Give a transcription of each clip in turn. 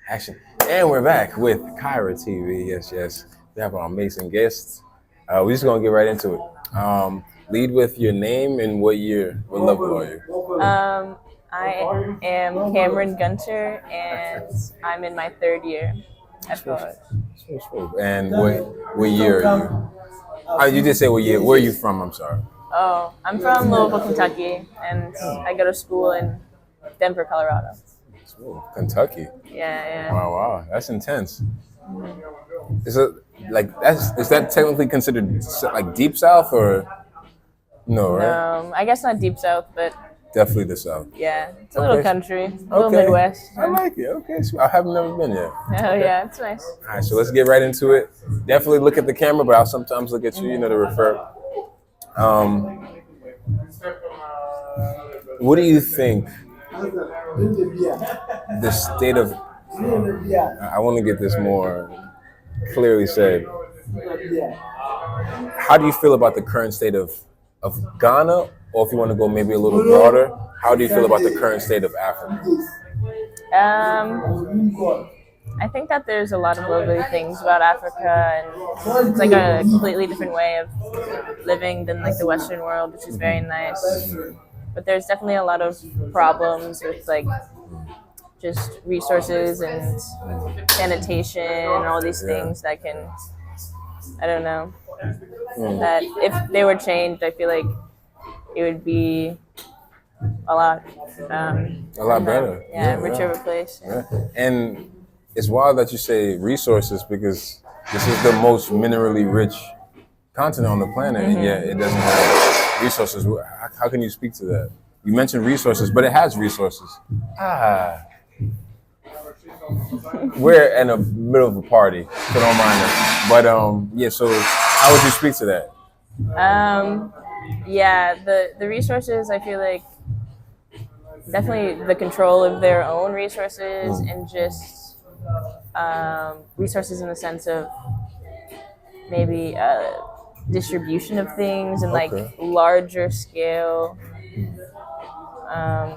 Action. And we're back with K.Y.R.A TV. Yes, yes. We have our amazing guests. We're just going to get right into it. Lead with your name and what level are you? I am Cameron Gunter, and I'm in my third year at college. And what year are you? You did say what year. Where are you from? I'm sorry. Oh, I'm from Louisville, Kentucky, and I go to school in Denver, Colorado. Kentucky. Yeah, Wow, wow. That's intense. Is it is that technically considered like deep south or no, right? yeah. I guess not deep south, but Definitely the south. yeah, it's a little Okay. country, a little Okay. Midwest. I like it. Okay, so I have never been yet. Oh yeah, it's nice. All right, so let's get right into it. Definitely look at the camera, but I'll sometimes look at you, to refer. Um, what do you think the state of, I want to get this more clearly said. How do you feel about the current state of Ghana, or if you want to go maybe a little broader, how do you feel about the current state of Africa? I think that there's a lot of lovely things about Africa, and it's like a completely different way of living than like the Western world, which is very nice. But there's definitely a lot of problems with like just resources and sanitation and all these things that can, I don't know, that if they were changed, I feel like it would be a lot Better. richer of a place. Yeah. And it's wild that you say resources because this is the most minerally rich continent on the planet, and yet it doesn't have resources. How can you speak to that? You mentioned resources, but it has resources. We're in the middle of a party, so don't mind us. But yeah. So how would you speak to that? The resources, I feel like definitely the control of their own resources and just resources in the sense of maybe distribution of things and like larger scale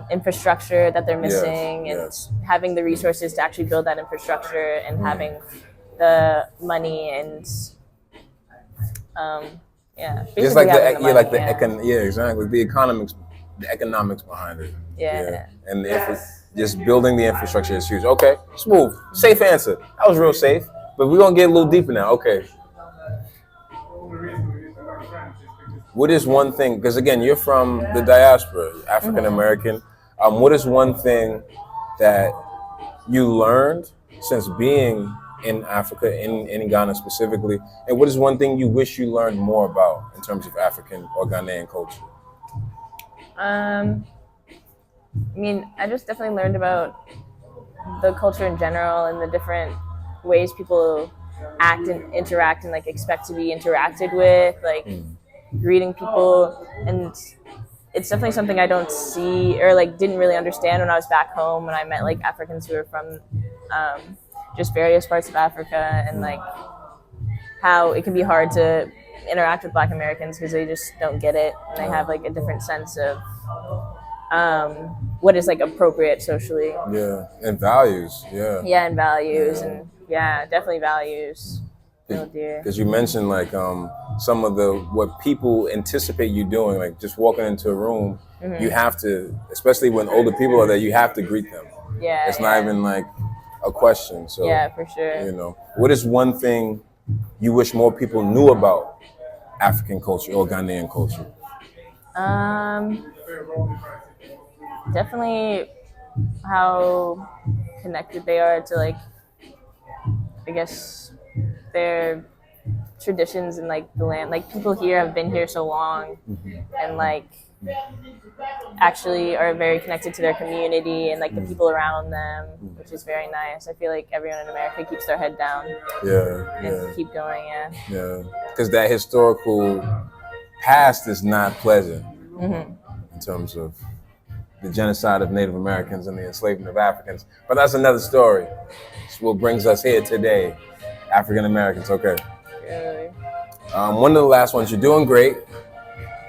infrastructure that they're missing, and having the resources to actually build that infrastructure and having the money and just like exactly the economics behind it. And just building the infrastructure is huge. Okay, smooth, safe answer. That was real safe, but we're gonna get a little deeper now. Okay, what is one thing? Because again, you're from the diaspora, African American. What is one thing that you learned since being in Africa, in Ghana specifically, and what is one thing you wish you learned more about in terms of African or Ghanaian culture? I mean, I just definitely learned about the culture in general and the different ways people act and interact and like expect to be interacted with, like greeting people, and it's definitely something I don't see or like didn't really understand when I was back home when I met like Africans who were from just various parts of Africa, and like how it can be hard to interact with Black Americans because they just don't get it, and they have like a different sense of what is like appropriate socially. And values. And values, and definitely values. Because you mentioned like some of what people anticipate you doing, like just walking into a room, you have to, especially when older people are there, you have to greet them. It's not even like a question. So for sure. What is one thing you wish more people knew about African culture or Ghanaian culture? Definitely how connected they are to like, I guess, their traditions and like the land. Like people here have been here so long, and like actually are very connected to their community and like the people around them, which is very nice. I feel like everyone in America keeps their head down and keep going. Because that historical past is not pleasant in terms of the genocide of Native Americans and the enslavement of Africans. But that's another story. It's what brings us here today, African Americans. Okay. One of the last ones. You're doing great.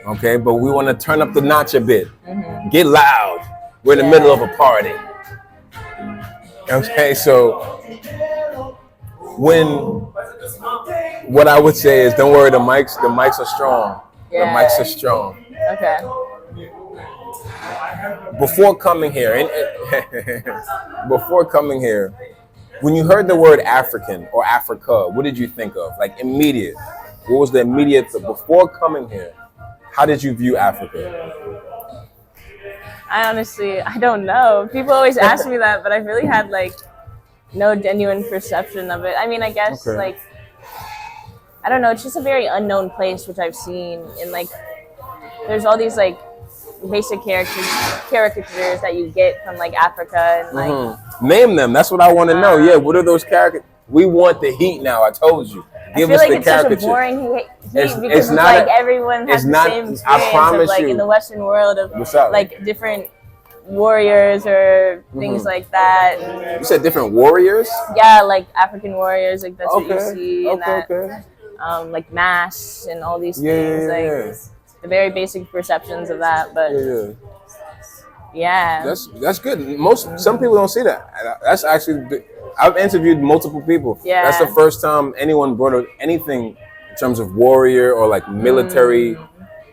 Okay, but we want to turn up the notch a bit. Get loud. We're in the middle of a party. Okay, so when what I would say is, don't worry, the mics are strong. The Yeah. mics are strong. Okay. Before coming here, before coming here, when you heard the word African or Africa, what did you think of? Like immediate. What was the immediate before coming here? How did you view Africa? I don't know. People always ask me that, but I've really had like no genuine perception of it. I mean, I guess Okay. like I don't know. It's just a very unknown place, which I've seen in like there's all these like basic caricatures that you get from like Africa and like Name them. That's what I want to know. Yeah, what are those characters? We want the heat now. I told you. Give I feel us like the it's such a caricature. boring heat It's because it's it's not like a- everyone has it's the not- same I experience promise of like you. in the Western world of What's up? like different warriors or things like that. And, You said different warriors. yeah, like African warriors, like that's what you Okay. see, and that Okay. like masks and all these Yeah, things, yeah, like yeah. the very basic perceptions of that. But Yeah. yeah, That's good. Some people don't see that. That's actually I've interviewed multiple people. Yeah. That's the first time anyone brought up anything in terms of warrior or like military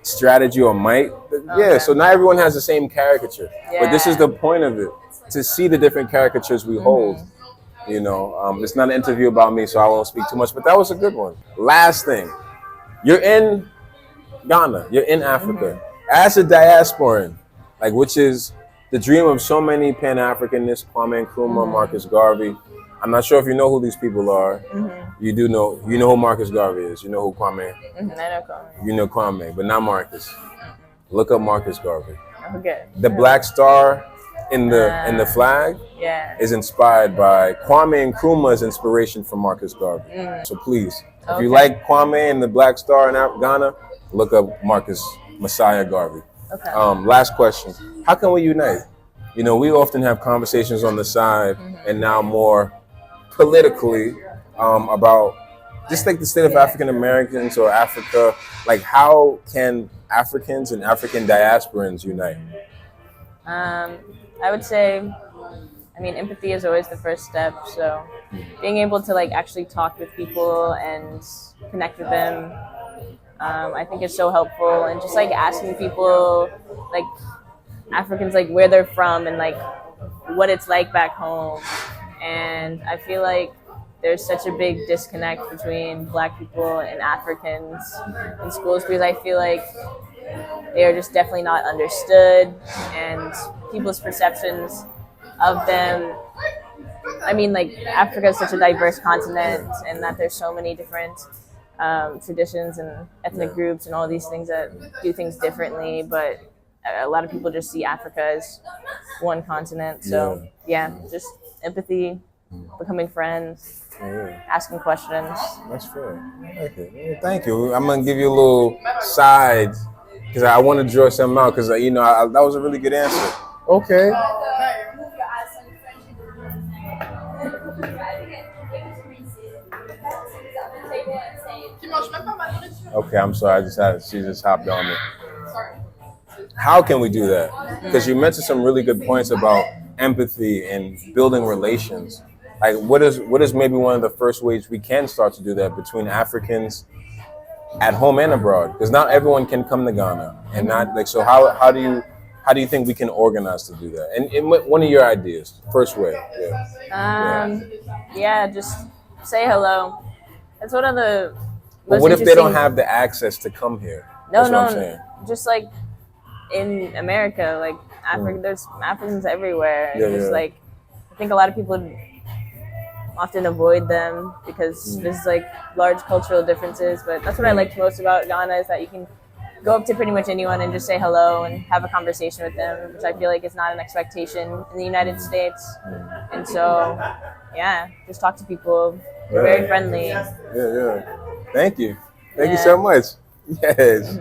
strategy or might. Yeah, Okay. so not everyone has the same caricature. But this is Yeah. the point of it, to see the different caricatures we hold. You know, it's not an interview about me, so I won't speak too much, but that was a good one. Last thing, you're in Ghana, you're in Africa. As a diasporan, like which is the dream of so many Pan-Africanists, Kwame Nkrumah, Marcus Garvey. I'm not sure if you know who these people are. You do know, you know who Marcus Garvey is. You know who Kwame. I know Kwame. You know Kwame, but not Marcus. Look up Marcus Garvey. Okay. The black star in the flag Yeah. is inspired by Kwame Nkrumah's inspiration from Marcus Garvey. So please, if you Okay. like Kwame and the black star in Ghana, look up Marcus Messiah Garvey. Okay. Last question. How can we unite? You know, we often have conversations on the side and now more politically about just like the state of African Americans or Africa. Like, how can Africans and African diasporans unite? I would say, I mean, empathy is always the first step. So being able to like actually talk with people and connect with them, I think is so helpful. And just like asking people, like Africans, like where they're from and like what it's like back home. And I feel like there's such a big disconnect between Black people and Africans in schools because I feel like they are just definitely not understood, and people's perceptions of them. I mean, like Africa is such a diverse continent, and that there's so many different traditions and ethnic groups and all these things that do things differently. But a lot of people just see Africa as one continent. So yeah, just empathy, becoming friends, asking questions. That's fair. Okay. Thank you. I'm gonna give you a little side because I want to draw something out because you know that was a really good answer. Okay. Okay, I'm sorry. She just hopped on me. How can we do that? Because you mentioned some really good points about empathy and building relations. Like, what is maybe one of the first ways we can start to do that between Africans at home and abroad? Because not everyone can come to Ghana, and not like so. How do you think we can organize to do that? And one of your ideas, first way. Yeah, just say hello. That's one of the. But what if they don't have the access to come here? That's what I'm saying. Just like in America, like Africa, there's Africans everywhere. Yeah, Just yeah. like I think a lot of people often avoid them because there's like large cultural differences. But that's what I liked most about Ghana is that you can go up to pretty much anyone and just say hello and have a conversation with them, which I feel like is not an expectation in the United States. And so, yeah, just talk to people. They're very friendly. Yeah. Thank you. Thank you so much. Yes.